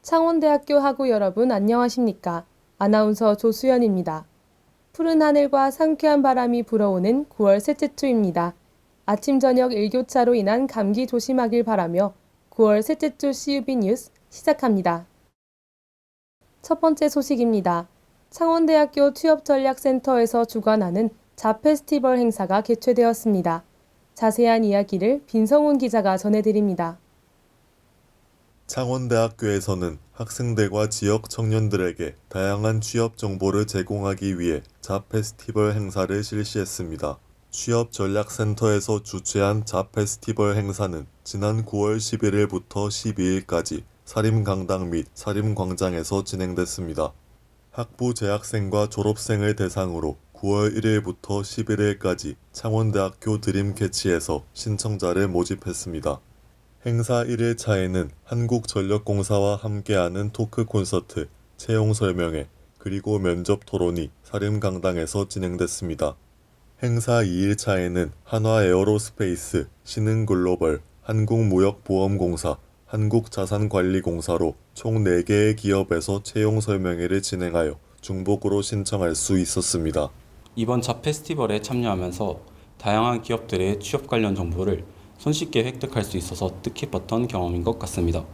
창원대학교 학우 여러분 안녕하십니까? 아나운서 조수연입니다. 푸른 하늘과 상쾌한 바람이 불어오는 9월 셋째 주입니다. 아침 저녁 일교차로 인한 감기 조심하길 바라며 9월 셋째 주 CUB 뉴스 시작합니다. 첫 번째 소식입니다. 창원대학교 취업전략센터에서 주관하는 잡페스티벌 행사가 개최되었습니다. 자세한 이야기를 빈성훈 기자가 전해드립니다. 창원대학교에서는 학생들과 지역 청년들에게 다양한 취업 정보를 제공하기 위해 잡페스티벌 행사를 실시했습니다. 취업전략센터에서 주최한 잡페스티벌 행사는 지난 9월 11일부터 12일까지 사림강당 및 사림광장에서 진행됐습니다. 학부 재학생과 졸업생을 대상으로 9월 1일부터 11일까지 창원대학교 드림캐치에서 신청자를 모집했습니다. 행사 1일차에는 한국전력공사와 함께하는 토크 콘서트, 채용 설명회, 그리고 면접 토론이 사림강당에서 진행됐습니다. 행사 2일차에는 한화에어로스페이스, 신흥글로벌, 한국무역보험공사, 한국자산관리공사로 총 4개의 기업에서 채용 설명회를 진행하여 중복으로 신청할 수 있었습니다. 이번 잡페스티벌에 참여하면서 다양한 기업들의 취업 관련 정보를 손쉽게 획득할 수 있어서 뜻깊었던 경험인 것 같습니다.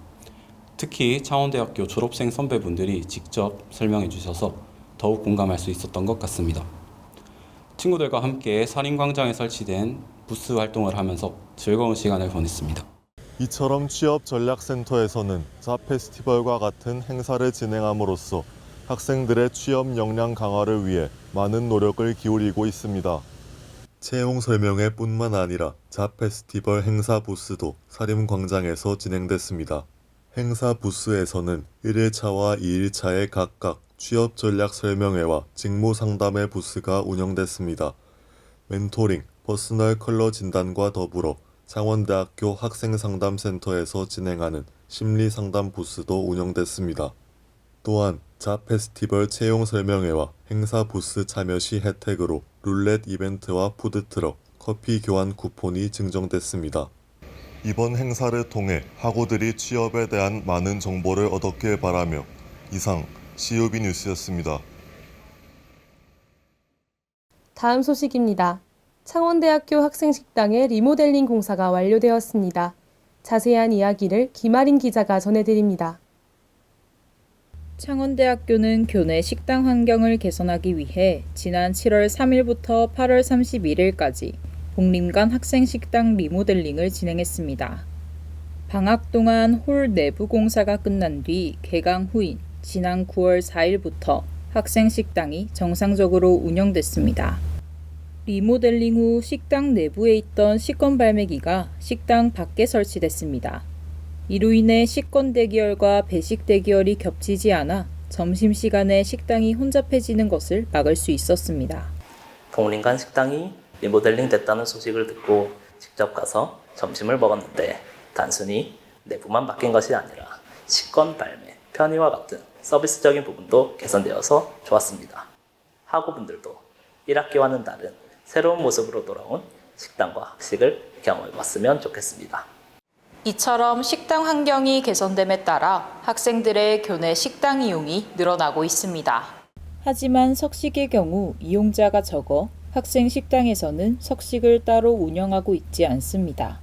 특히 창원대학교 졸업생 선배분들이 직접 설명해 주셔서 더욱 공감할 수 있었던 것 같습니다. 친구들과 함께 사림광장에 설치된 부스 활동을 하면서 즐거운 시간을 보냈습니다. 이처럼 취업전략센터에서는 잡페스티벌과 같은 행사를 진행함으로써 학생들의 취업 역량 강화를 위해 많은 노력을 기울이고 있습니다. 채용 설명회뿐만 아니라 잡페스티벌 행사 부스도 사림광장에서 진행됐습니다. 행사 부스에서는 1일차와 2일차에 각각 취업 전략 설명회와 직무 상담회 부스가 운영됐습니다. 멘토링, 퍼스널 컬러 진단과 더불어 창원대학교 학생상담센터에서 진행하는 심리상담 부스도 운영됐습니다. 또한 잡페스티벌 채용 설명회와 행사 부스 참여 시 혜택으로 룰렛 이벤트와 푸드트럭, 커피 교환 쿠폰이 증정됐습니다. 이번 행사를 통해 학우들이 취업에 대한 많은 정보를 얻었길 바라며 이상 CUB 뉴스였습니다. 다음 소식입니다. 창원대학교 학생식당의 리모델링 공사가 완료되었습니다. 자세한 이야기를 김아린 기자가 전해드립니다. 창원대학교는 교내 식당 환경을 개선하기 위해 지난 7월 3일부터 8월 31일까지 복림관 학생식당 리모델링을 진행했습니다. 방학 동안 홀 내부 공사가 끝난 뒤 개강 후인 지난 9월 4일부터 학생식당이 정상적으로 운영됐습니다. 리모델링 후 식당 내부에 있던 식권 발매기가 식당 밖에 설치됐습니다. 이로 인해 식권 대기열과 배식 대기열이 겹치지 않아 점심시간에 식당이 혼잡해지는 것을 막을 수 있었습니다. 복림관 식당이 리모델링 됐다는 소식을 듣고 직접 가서 점심을 먹었는데 단순히 내부만 바뀐 것이 아니라 식권 발매, 편의와 같은 서비스적인 부분도 개선되어서 좋았습니다. 학우분들도 1학기와는 다른 새로운 모습으로 돌아온 식당과 학식을 경험해봤으면 좋겠습니다. 이처럼 식당 환경이 개선됨에 따라 학생들의 교내 식당 이용이 늘어나고 있습니다. 하지만 석식의 경우 이용자가 적어 학생 식당에서는 석식을 따로 운영하고 있지 않습니다.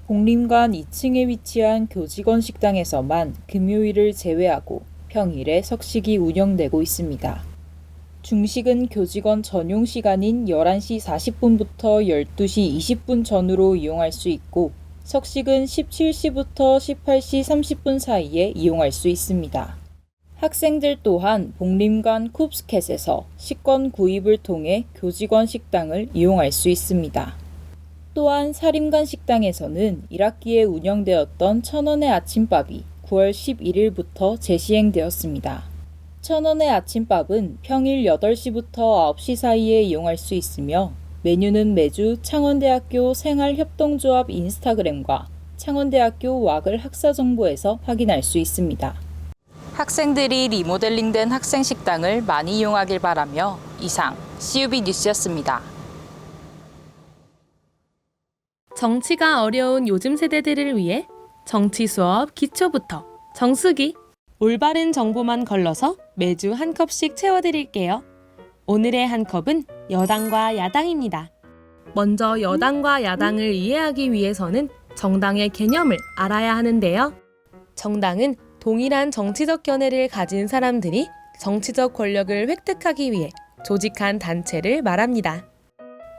복림관 2층에 위치한 교직원 식당에서만 금요일을 제외하고 평일에 석식이 운영되고 있습니다. 중식은 교직원 전용 시간인 11시 40분부터 12시 20분 전후로 이용할 수 있고 석식은 17시부터 18시 30분 사이에 이용할 수 있습니다. 학생들 또한 복림관 쿱스캣에서 식권 구입을 통해 교직원 식당을 이용할 수 있습니다. 또한 사림관 식당에서는 1학기에 운영되었던 1,000원의 아침밥이 9월 11일부터 재시행되었습니다. 1,000원의 아침밥은 평일 8시부터 9시 사이에 이용할 수 있으며 메뉴는 매주 창원대학교 생활협동조합 인스타그램과 창원대학교 와글 학사정보에서 확인할 수 있습니다. 학생들이 리모델링된 학생식당을 많이 이용하길 바라며 이상 CUB 뉴스였습니다. 정치가 어려운 요즘 세대들을 위해 정치 수업 기초부터 정수기 올바른 정보만 걸러서 매주 한 컵씩 채워드릴게요. 오늘의 한 컵은 여당과 야당입니다. 먼저 여당과 야당을 이해하기 위해서는 정당의 개념을 알아야 하는데요. 정당은 동일한 정치적 견해를 가진 사람들이 정치적 권력을 획득하기 위해 조직한 단체를 말합니다.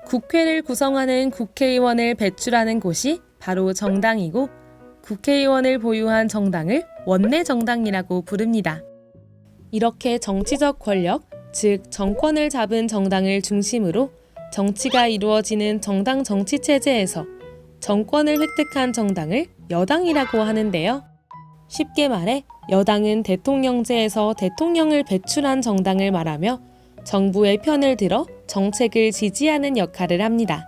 국회를 구성하는 국회의원을 배출하는 곳이 바로 정당이고 국회의원을 보유한 정당을 원내 정당이라고 부릅니다. 이렇게 정치적 권력, 즉 정권을 잡은 정당을 중심으로 정치가 이루어지는 정당 정치 체제에서 정권을 획득한 정당을 여당이라고 하는데요. 쉽게 말해 여당은 대통령제에서 대통령을 배출한 정당을 말하며 정부의 편을 들어 정책을 지지하는 역할을 합니다.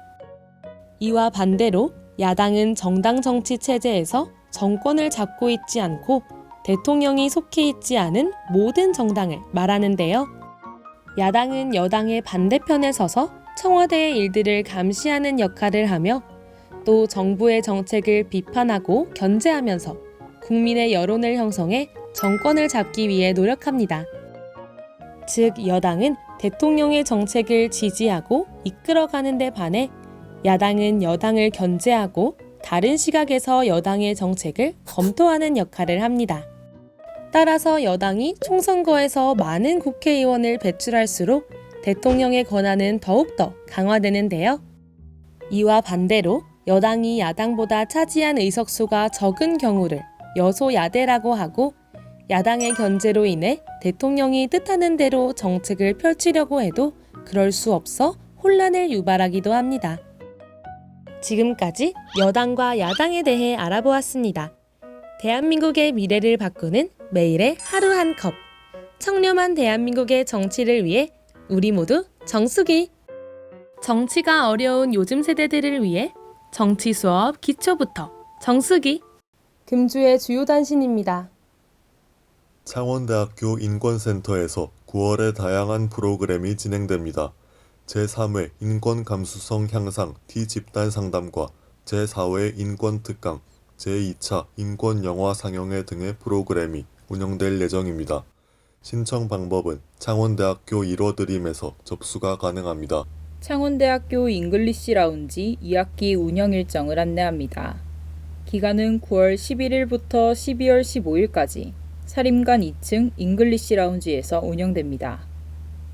이와 반대로 야당은 정당 정치 체제에서 정권을 잡고 있지 않고 대통령이 속해 있지 않은 모든 정당을 말하는데요. 야당은 여당의 반대편에 서서 청와대의 일들을 감시하는 역할을 하며 또 정부의 정책을 비판하고 견제하면서 국민의 여론을 형성해 정권을 잡기 위해 노력합니다. 즉, 여당은 대통령의 정책을 지지하고 이끌어가는 데 반해 야당은 여당을 견제하고 다른 시각에서 여당의 정책을 검토하는 역할을 합니다. 따라서 여당이 총선거에서 많은 국회의원을 배출할수록 대통령의 권한은 더욱더 강화되는데요. 이와 반대로 여당이 야당보다 차지한 의석수가 적은 경우를 여소야대라고 하고 야당의 견제로 인해 대통령이 뜻하는 대로 정책을 펼치려고 해도 그럴 수 없어 혼란을 유발하기도 합니다. 지금까지 여당과 야당에 대해 알아보았습니다. 대한민국의 미래를 바꾸는 매일의 하루 한 컵. 청렴한 대한민국의 정치를 위해 우리 모두 정수기. 정치가 어려운 요즘 세대들을 위해 정치 수업 기초부터 정수기. 금주의 주요 단신입니다. 창원대학교 인권센터에서 9월에 다양한 프로그램이 진행됩니다. 제3회 인권감수성 향상 T집단 상담과 제4회 인권특강, 제2차 인권영화 상영회 등의 프로그램이 운영될 예정입니다. 신청 방법은 창원대학교 1호 드림에서 접수가 가능합니다. 창원대학교 잉글리시 라운지 2학기 운영 일정을 안내합니다. 기간은 9월 11일부터 12월 15일까지 사림관 2층 잉글리시 라운지에서 운영됩니다.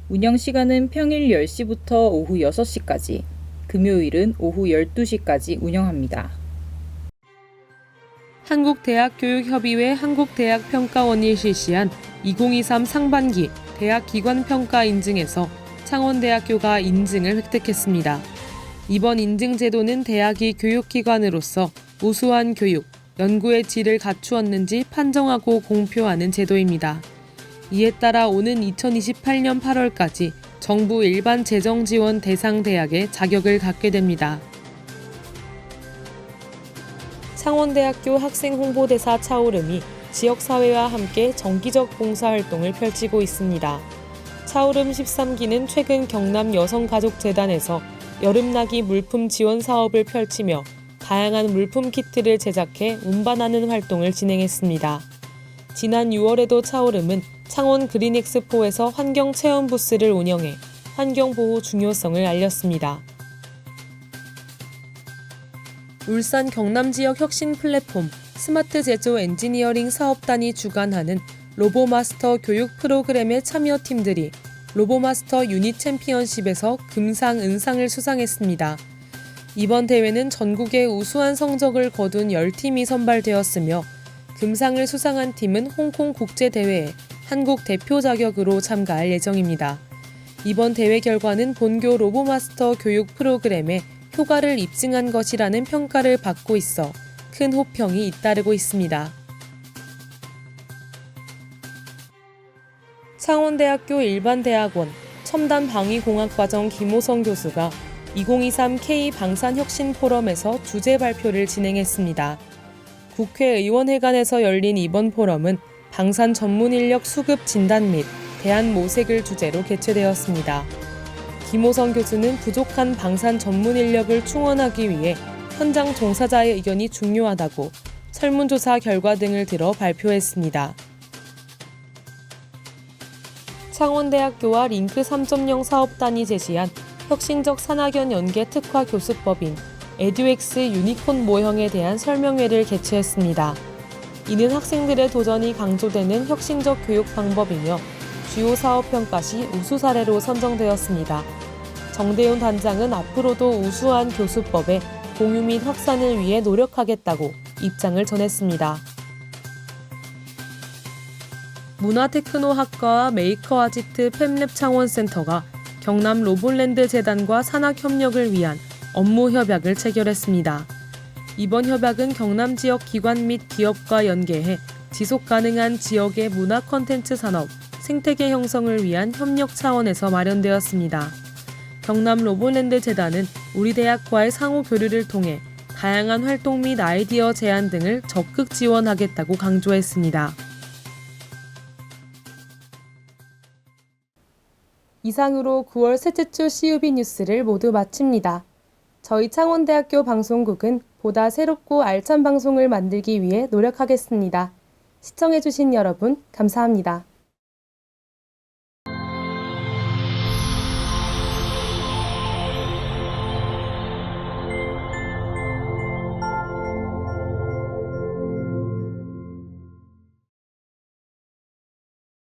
운영 시간은 평일 10시부터 오후 6시까지, 금요일은 오후 12시까지 운영합니다. 한국대학교육협의회 한국대학평가원이 실시한 2023 상반기 대학기관평가 인증에서 창원대학교가 인증을 획득했습니다. 이번 인증 제도는 대학이 교육기관으로서 우수한 교육, 연구의 질을 갖추었는지 판정하고 공표하는 제도입니다. 이에 따라 오는 2028년 8월까지 정부 일반 재정 지원 대상 대학의 자격을 갖게 됩니다. 창원대학교 학생홍보대사 차오름이 지역사회와 함께 정기적 봉사활동을 펼치고 있습니다. 차오름 13기는 최근 경남 여성가족재단에서 여름나기 물품 지원 사업을 펼치며 다양한 물품 키트를 제작해 운반하는 활동을 진행했습니다. 지난 6월에도 차오름은 창원 그린엑스포에서 환경체험 부스를 운영해 환경보호 중요성을 알렸습니다. 울산 경남 지역 혁신 플랫폼 스마트 제조 엔지니어링 사업단이 주관하는 로보마스터 교육 프로그램의 참여팀들이 로보마스터 유닛 챔피언십에서 금상, 은상을 수상했습니다. 이번 대회는 전국의 우수한 성적을 거둔 10팀이 선발되었으며 금상을 수상한 팀은 홍콩 국제대회에 한국 대표 자격으로 참가할 예정입니다. 이번 대회 결과는 본교 로보마스터 교육 프로그램에 효과를 입증한 것이라는 평가를 받고 있어 큰 호평이 잇따르고 있습니다. 창원대학교 일반대학원 첨단방위공학과정 김호성 교수가 2023 K-방산혁신포럼에서 주제 발표를 진행했습니다. 국회의원회관에서 열린 이번 포럼은 방산 전문 인력 수급 진단 및 대안 모색을 주제로 개최되었습니다. 김호성 교수는 부족한 방산 전문 인력을 충원하기 위해 현장 종사자의 의견이 중요하다고 설문조사 결과 등을 들어 발표했습니다. 창원대학교와 링크 3.0 사업단이 제시한 혁신적 산학연 연계 특화 교수법인 에듀엑스 유니콘 모형에 대한 설명회를 개최했습니다. 이는 학생들의 도전이 강조되는 혁신적 교육 방법이며 주요 사업 평가 시 우수 사례로 선정되었습니다. 정대훈 단장은 앞으로도 우수한 교수법의 공유 및 확산을 위해 노력하겠다고 입장을 전했습니다. 문화테크노학과와 메이커아지트 팹랩 창원센터가 경남 로봇랜드 재단과 산학협력을 위한 업무 협약을 체결했습니다. 이번 협약은 경남 지역 기관 및 기업과 연계해 지속가능한 지역의 문화 콘텐츠 산업, 생태계 형성을 위한 협력 차원에서 마련되었습니다. 경남 로봇랜드 재단은 우리 대학과의 상호 교류를 통해 다양한 활동 및 아이디어 제안 등을 적극 지원하겠다고 강조했습니다. 이상으로 9월 셋째 주 CUB 뉴스를 모두 마칩니다. 저희 창원대학교 방송국은 보다 새롭고 알찬 방송을 만들기 위해 노력하겠습니다. 시청해주신 여러분 감사합니다.